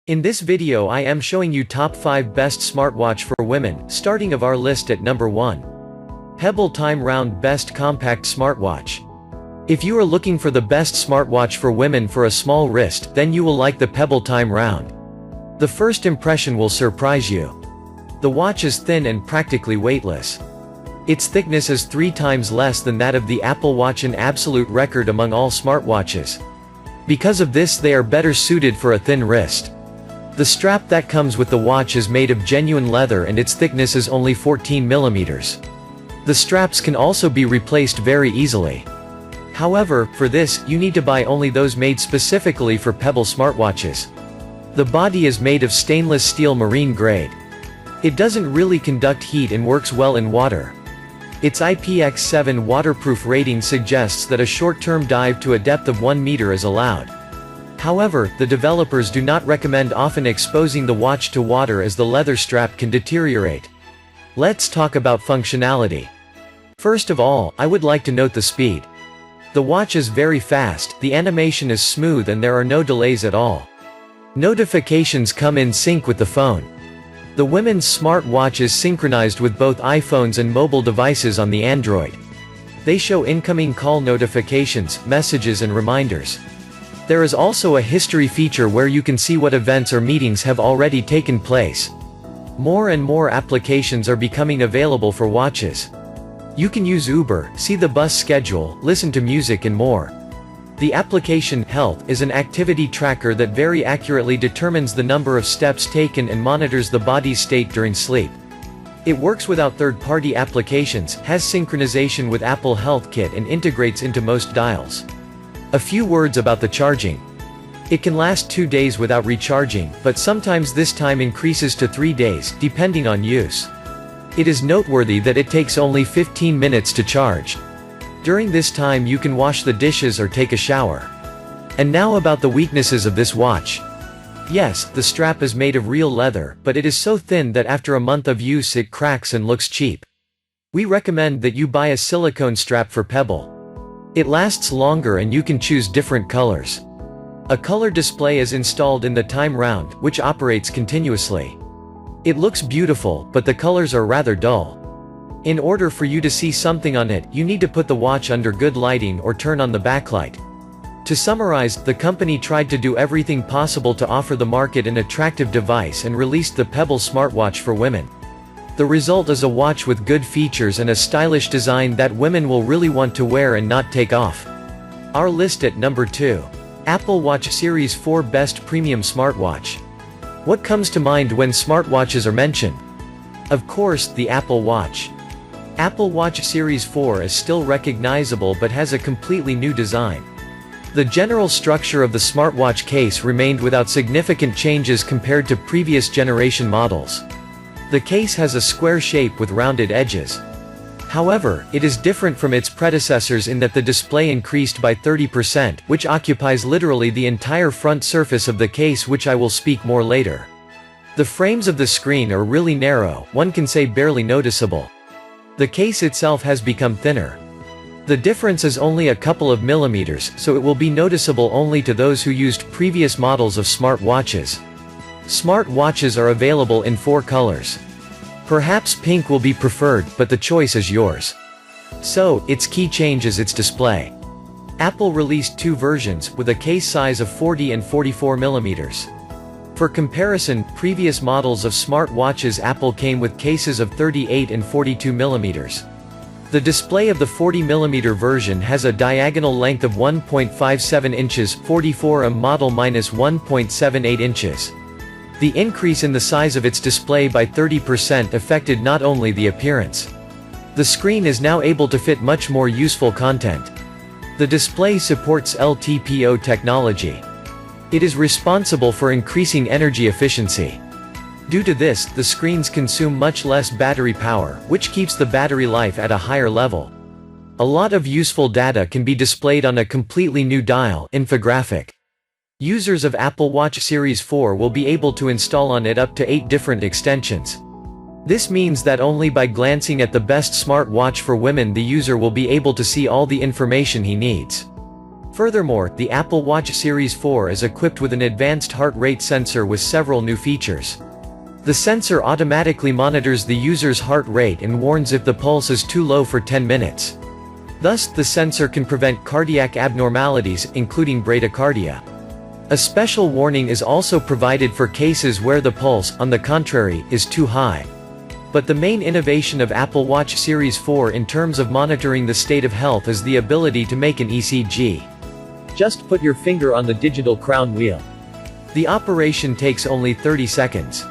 In this video I am showing you top 5 best smartwatch for women, starting of our list at number 1. Pebble Time Round Best Compact Smartwatch. If you are looking for the best smartwatch for women for a small wrist, then you will like the Pebble Time Round. The first impression will surprise you. The watch is thin and practically weightless. Its thickness is 3 times less than that of the Apple Watch, an absolute record among all smartwatches. Because of this, they are better suited for a thin wrist. The strap that comes with the watch is made of genuine leather and its thickness is only 14 millimeters. The straps can also be replaced very easily. However, for this, you need to buy only those made specifically for Pebble smartwatches. The body is made of stainless steel marine grade. It doesn't really conduct heat and works well in water. Its IPX7 waterproof rating suggests that a short-term dive to a depth of 1 meter is allowed. However, the developers do not recommend often exposing the watch to water as the leather strap can deteriorate. Let's talk about functionality. First of all, I would like to note the speed. The watch is very fast, the animation is smooth and there are no delays at all. Notifications come in sync with the phone. The women's smartwatch is synchronized with both iPhones and mobile devices on the Android. They show incoming call notifications, messages and reminders. There is also a history feature where you can see what events or meetings have already taken place. More and more applications are becoming available for watches. You can use Uber, see the bus schedule, listen to music and more. The application, Health, is an activity tracker that very accurately determines the number of steps taken and monitors the body's state during sleep. It works without third-party applications, has synchronization with Apple Health Kit and integrates into most dials. A few words about the charging. It can last 2 days without recharging, but sometimes this time increases to 3 days, depending on use. It is noteworthy that it takes only 15 minutes to charge. During this time you can wash the dishes or take a shower. And now about the weaknesses of this watch. Yes, the strap is made of real leather, but it is so thin that after a month of use it cracks and looks cheap. We recommend that you buy a silicone strap for Pebble. It lasts longer and you can choose different colors. A color display is installed in the Time Round, which operates continuously. It looks beautiful, but the colors are rather dull. In order for you to see something on it, you need to put the watch under good lighting or turn on the backlight. To summarize, the company tried to do everything possible to offer the market an attractive device and released the Pebble smartwatch for women. The result is a watch with good features and a stylish design that women will really want to wear and not take off. Our list at number 2. Apple Watch Series 4 Best Premium Smartwatch. What comes to mind when smartwatches are mentioned? Of course, the Apple Watch. Apple Watch Series 4 is still recognizable but has a completely new design. The general structure of the smartwatch case remained without significant changes compared to previous generation models. The case has a square shape with rounded edges. However, it is different from its predecessors in that the display increased by 30%, which occupies literally the entire front surface of the case, which I will speak more later. The frames of the screen are really narrow, one can say barely noticeable. The case itself has become thinner. The difference is only a couple of millimeters, so it will be noticeable only to those who used previous models of smartwatches. Smartwatches are available in 4 colors. Perhaps pink will be preferred, but the choice is yours. So, its key change is its display. Apple released 2 versions, with a case size of 40 and 44 millimeters. For comparison, previous models of smartwatches Apple came with cases of 38 and 42 millimeters. The display of the 40mm version has a diagonal length of 1.57 inches, 44 model minus 1.78 inches. The increase in the size of its display by 30% affected not only the appearance. The screen is now able to fit much more useful content. The display supports LTPO technology. It is responsible for increasing energy efficiency. Due to this, the screens consume much less battery power, which keeps the battery life at a higher level. A lot of useful data can be displayed on a completely new dial infographic. Users of Apple Watch Series 4 will be able to install on it up to 8 different extensions. This means that only by glancing at the best smartwatch for women the user will be able to see all the information he needs. Furthermore, the Apple Watch Series 4 is equipped with an advanced heart rate sensor with several new features. The sensor automatically monitors the user's heart rate and warns if the pulse is too low for 10 minutes. Thus, the sensor can prevent cardiac abnormalities, including bradycardia. A special warning is also provided for cases where the pulse, on the contrary, is too high. But the main innovation of Apple Watch Series 4 in terms of monitoring the state of health is the ability to make an ECG. Just put your finger on the digital crown wheel. The operation takes only 30 seconds.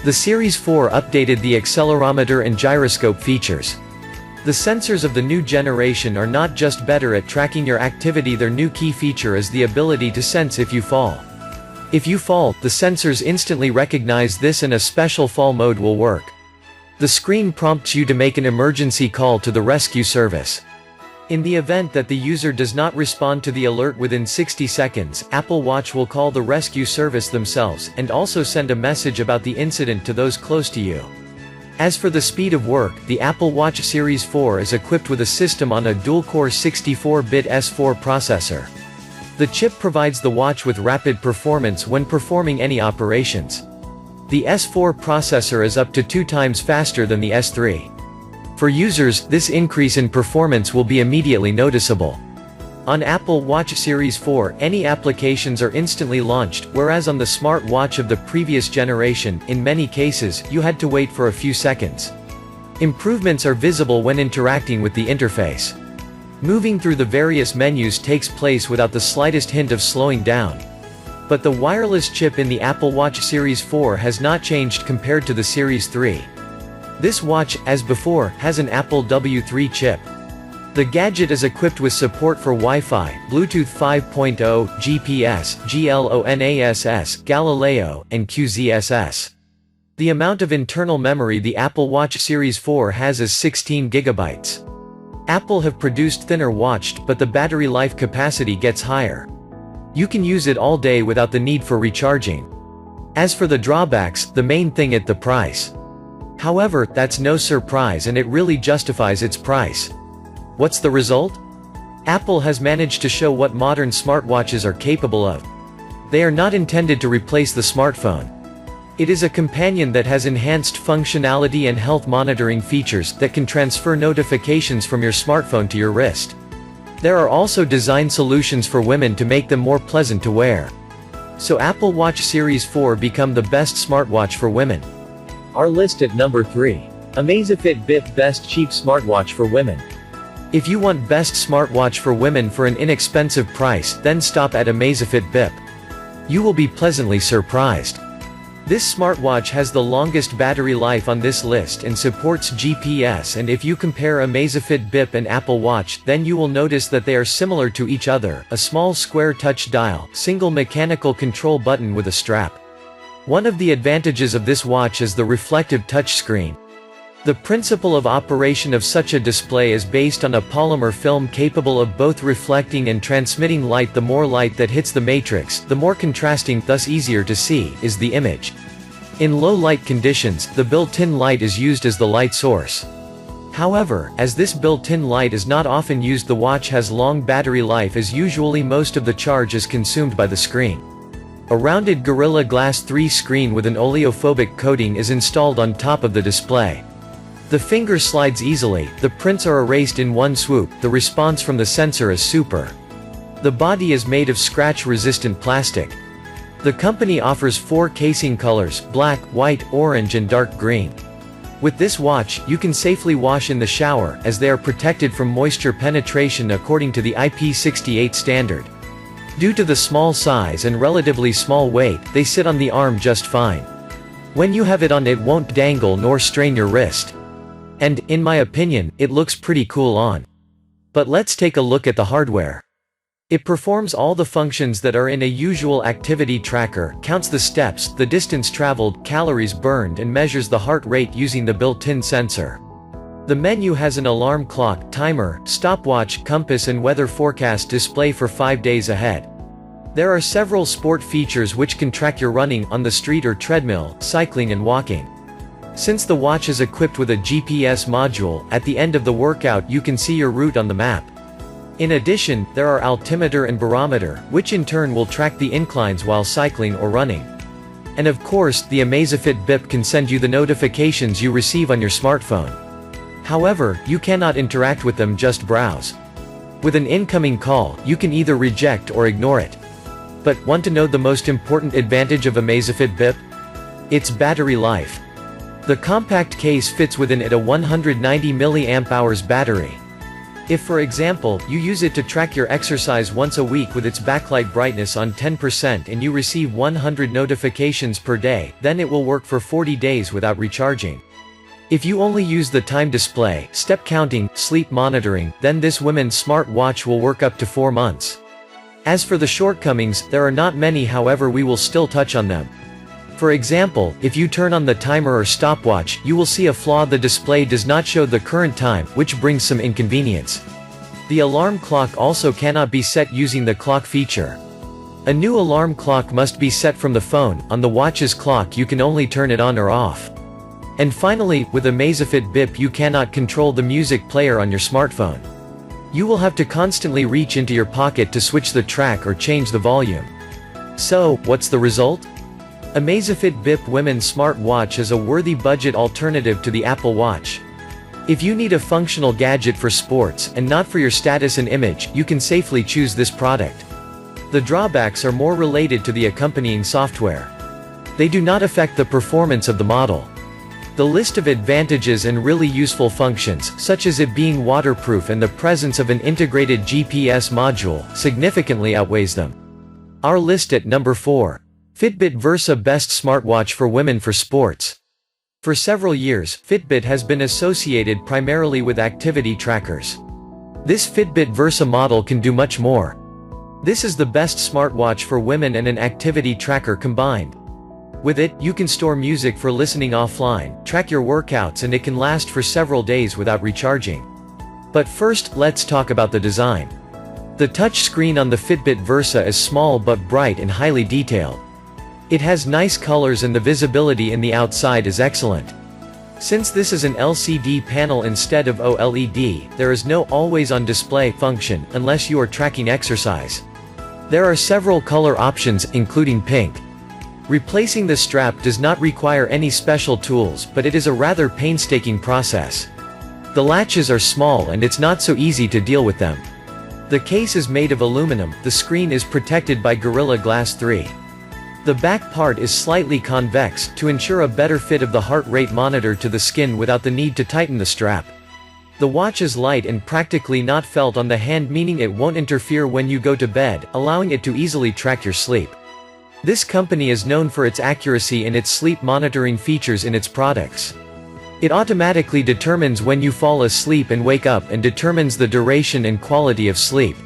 The Series 4 updated the accelerometer and gyroscope features. The sensors of the new generation are not just better at tracking your activity, their new key feature is the ability to sense if you fall. If you fall, the sensors instantly recognize this and a special fall mode will work. The screen prompts you to make an emergency call to the rescue service. In the event that the user does not respond to the alert within 60 seconds, Apple Watch will call the rescue service themselves, and also send a message about the incident to those close to you. As for the speed of work, the Apple Watch Series 4 is equipped with a system on a dual-core 64-bit S4 processor. The chip provides the watch with rapid performance when performing any operations. The S4 processor is up to 2 times faster than the S3. For users, this increase in performance will be immediately noticeable. On Apple Watch Series 4, any applications are instantly launched, whereas on the smartwatch of the previous generation, in many cases, you had to wait for a few seconds. Improvements are visible when interacting with the interface. Moving through the various menus takes place without the slightest hint of slowing down. But the wireless chip in the Apple Watch Series 4 has not changed compared to the Series 3. This watch, as before, has an Apple W3 chip. The gadget is equipped with support for Wi-Fi, Bluetooth 5.0, GPS, GLONASS, Galileo, and QZSS. The amount of internal memory the Apple Watch Series 4 has is 16 GB. Apple have produced thinner watch, but the battery life capacity gets higher. You can use it all day without the need for recharging. As for the drawbacks, the main thing is the price. However, that's no surprise and it really justifies its price. What's the result? Apple has managed to show what modern smartwatches are capable of. They are not intended to replace the smartphone. It is a companion that has enhanced functionality and health monitoring features that can transfer notifications from your smartphone to your wrist. There are also design solutions for women to make them more pleasant to wear. So Apple Watch Series 4 become the best smartwatch for women. Our list at number 3. Amazfit Bip Best Cheap Smartwatch for Women. If you want best smartwatch for women for an inexpensive price, then stop at Amazfit Bip. You will be pleasantly surprised. This smartwatch has the longest battery life on this list and supports GPS, and if you compare Amazfit Bip and Apple Watch, then you will notice that they are similar to each other, a small square touch dial, single mechanical control button with a strap. One of the advantages of this watch is the reflective touch screen. The principle of operation of such a display is based on a polymer film capable of both reflecting and transmitting light. The more light that hits the matrix, the more contrasting, thus easier to see, is the image. In low light conditions, the built-in light is used as the light source. However, as this built-in light is not often used, the watch has long battery life as usually most of the charge is consumed by the screen. A rounded Gorilla Glass 3 screen with an oleophobic coating is installed on top of the display. The finger slides easily, the prints are erased in one swoop, the response from the sensor is super. The body is made of scratch-resistant plastic. The company offers 4 casing colors: black, white, orange and dark green. With this watch, you can safely wash in the shower, as they are protected from moisture penetration according to the IP68 standard. Due to the small size and relatively small weight, they sit on the arm just fine. When you have it on, it won't dangle nor strain your wrist. And, in my opinion, it looks pretty cool on. But let's take a look at the hardware. It performs all the functions that are in a usual activity tracker, counts the steps, the distance traveled, calories burned, and measures the heart rate using the built-in sensor. The menu has an alarm clock, timer, stopwatch, compass and weather forecast display for 5 days ahead. There are several sport features which can track your running, on the street or treadmill, cycling and walking. Since the watch is equipped with a GPS module, at the end of the workout you can see your route on the map. In addition, there are altimeter and barometer, which in turn will track the inclines while cycling or running. And of course, the Amazfit Bip can send you the notifications you receive on your smartphone. However, you cannot interact with them, just browse. With an incoming call, you can either reject or ignore it. But, want to know the most important advantage of Amazfit Bip? Its battery life. The compact case fits within it a 190 mAh battery. If, for example, you use it to track your exercise once a week with its backlight brightness on 10% and you receive 100 notifications per day, then it will work for 40 days without recharging. If you only use the time display, step counting, sleep monitoring, then this women's smartwatch will work up to 4 months. As for the shortcomings, there are not many, however we will still touch on them. For example, if you turn on the timer or stopwatch, you will see a flaw: the display does not show the current time, which brings some inconvenience. The alarm clock also cannot be set using the clock feature. A new alarm clock must be set from the phone. On the watch's clock you can only turn it on or off. And finally, with Amazfit Bip you cannot control the music player on your smartphone. You will have to constantly reach into your pocket to switch the track or change the volume. So, what's the result? Amazfit Bip Women's Smartwatch is a worthy budget alternative to the Apple Watch. If you need a functional gadget for sports, and not for your status and image, you can safely choose this product. The drawbacks are more related to the accompanying software. They do not affect the performance of the model. The list of advantages and really useful functions, such as it being waterproof and the presence of an integrated GPS module, significantly outweighs them. Our list at number 4. Fitbit Versa Best Smartwatch for Women for Sports. For several years, Fitbit has been associated primarily with activity trackers. This Fitbit Versa model can do much more. This is the best smartwatch for women and an activity tracker combined. With it, you can store music for listening offline, track your workouts, and it can last for several days without recharging. But first, let's talk about the design. The touch screen on the Fitbit Versa is small but bright and highly detailed. It has nice colors and the visibility in the outside is excellent. Since this is an LCD panel instead of OLED, there is no always-on display function, unless you are tracking exercise. There are several color options, including pink. Replacing the strap does not require any special tools, but it is a rather painstaking process. The latches are small and it's not so easy to deal with them. The case is made of aluminum, the screen is protected by Gorilla Glass 3. The back part is slightly convex, to ensure a better fit of the heart rate monitor to the skin without the need to tighten the strap. The watch is light and practically not felt on the hand, meaning it won't interfere when you go to bed, allowing it to easily track your sleep. This company is known for its accuracy in its sleep monitoring features in its products. It automatically determines when you fall asleep and wake up and determines the duration and quality of sleep.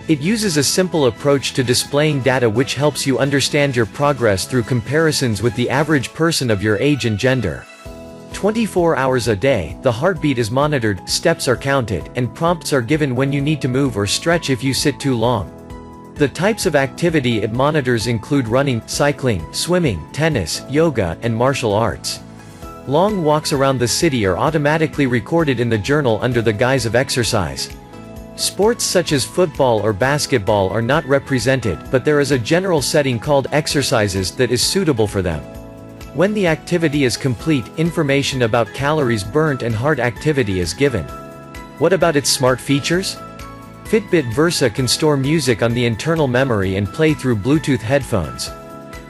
It uses a simple approach to displaying data which helps you understand your progress through comparisons with the average person of your age and gender. 24 hours a day, the heartbeat is monitored, steps are counted, and prompts are given when you need to move or stretch if you sit too long. The types of activity it monitors include running, cycling, swimming, tennis, yoga, and martial arts. Long walks around the city are automatically recorded in the journal under the guise of exercise. Sports such as football or basketball are not represented, but there is a general setting called exercises that is suitable for them. When the activity is complete, information about calories burnt and heart activity is given. What about its smart features? Fitbit Versa can store music on the internal memory and play through Bluetooth headphones.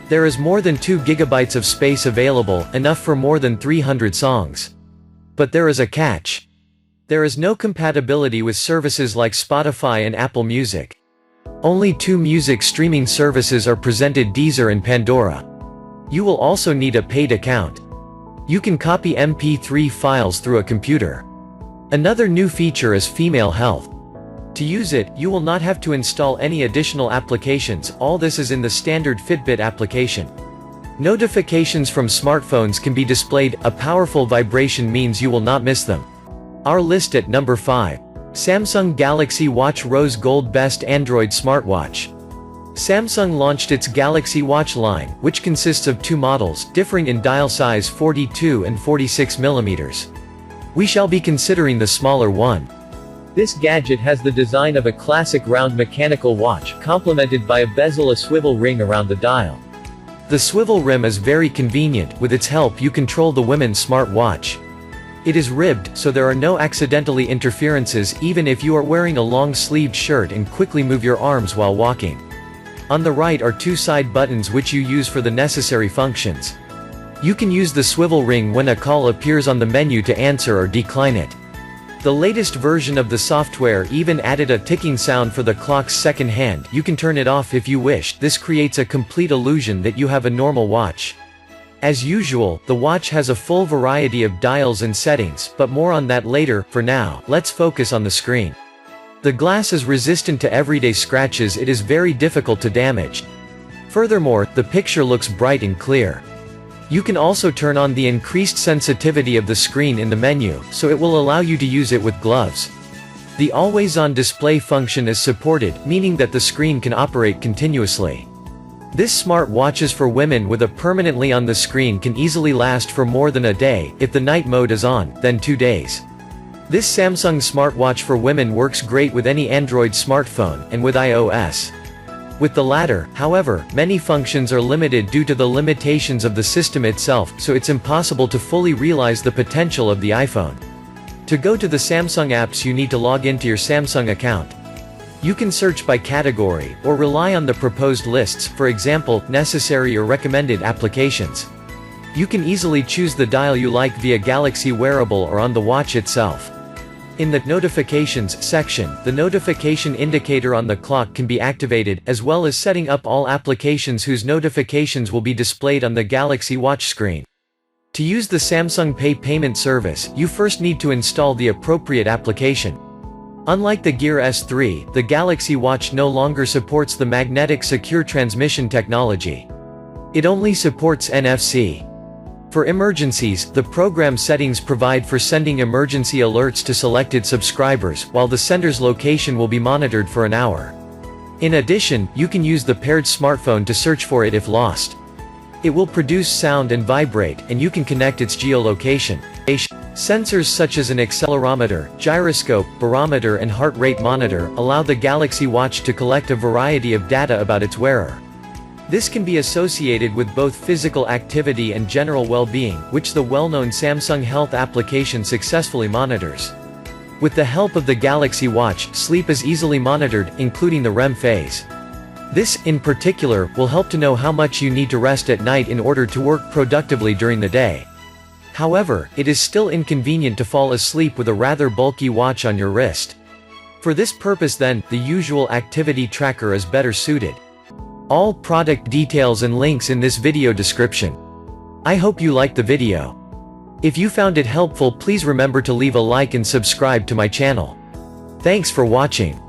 There is more than 2 GB of space available, enough for more than 300 songs. But there is a catch. There is no compatibility with services like Spotify and Apple Music. Only 2 music streaming services are presented: Deezer and Pandora. You will also need a paid account. You can copy MP3 files through a computer. Another new feature is female health. To use it, you will not have to install any additional applications, all this is in the standard Fitbit application. Notifications from smartphones can be displayed, a powerful vibration means you will not miss them. Our list at number 5. Samsung Galaxy Watch Rose Gold Best Android Smartwatch. Samsung launched its Galaxy Watch line, which consists of 2 models, differing in dial size 42 and 46 mm. We shall be considering the smaller one. This gadget has the design of a classic round mechanical watch, complemented by a bezel, a swivel ring around the dial. The swivel rim is very convenient. With its help you control the women's smartwatch. It is ribbed, so there are no accidentally interferences even if you are wearing a long-sleeved shirt and quickly move your arms while walking. On the right are two side buttons which you use for the necessary functions. You can use the swivel ring when a call appears on the menu to answer or decline it. The latest version of the software even added a ticking sound for the clock's second hand. You can turn it off if you wish. This creates a complete illusion that you have a normal watch. As usual, the watch has a full variety of dials and settings, but more on that later. For now, let's focus on the screen. The glass is resistant to everyday scratches. It is very difficult to damage. Furthermore, the picture looks bright and clear. You can also turn on the increased sensitivity of the screen in the menu, so it will allow you to use it with gloves. The always-on display function is supported, meaning that the screen can operate continuously. This smart watches for women with a permanently on the screen can easily last for more than a day. If the night mode is on, then 2 days. This Samsung smartwatch for women works great with any Android smartphone, and with iOS. With the latter, however, many functions are limited due to the limitations of the system itself, so it's impossible to fully realize the potential of the iPhone. To go to the Samsung apps you need to log into your Samsung account. You can search by category, or rely on the proposed lists, for example, necessary or recommended applications. You can easily choose the dial you like via Galaxy Wearable or on the watch itself. In the Notifications section, the notification indicator on the clock can be activated, as well as setting up all applications whose notifications will be displayed on the Galaxy Watch screen. To use the Samsung Pay payment service, you first need to install the appropriate application. Unlike the Gear S3, the Galaxy Watch no longer supports the magnetic secure transmission technology. It only supports NFC. For emergencies, the program settings provide for sending emergency alerts to selected subscribers, while the sender's location will be monitored for an hour. In addition, you can use the paired smartphone to search for it if lost. It will produce sound and vibrate, and you can connect its geolocation. Sensors such as an accelerometer, gyroscope, barometer and heart rate monitor allow the Galaxy Watch to collect a variety of data about its wearer. This can be associated with both physical activity and general well-being, which the well-known Samsung Health application successfully monitors. With the help of the Galaxy Watch, sleep is easily monitored, including the REM phase. This, in particular, will help to know how much you need to rest at night in order to work productively during the day. However, it is still inconvenient to fall asleep with a rather bulky watch on your wrist. For this purpose then, the usual activity tracker is better suited. All product details and links in this video description. I hope you liked the video. If you found it helpful, please remember to leave a like and subscribe to my channel. Thanks for watching.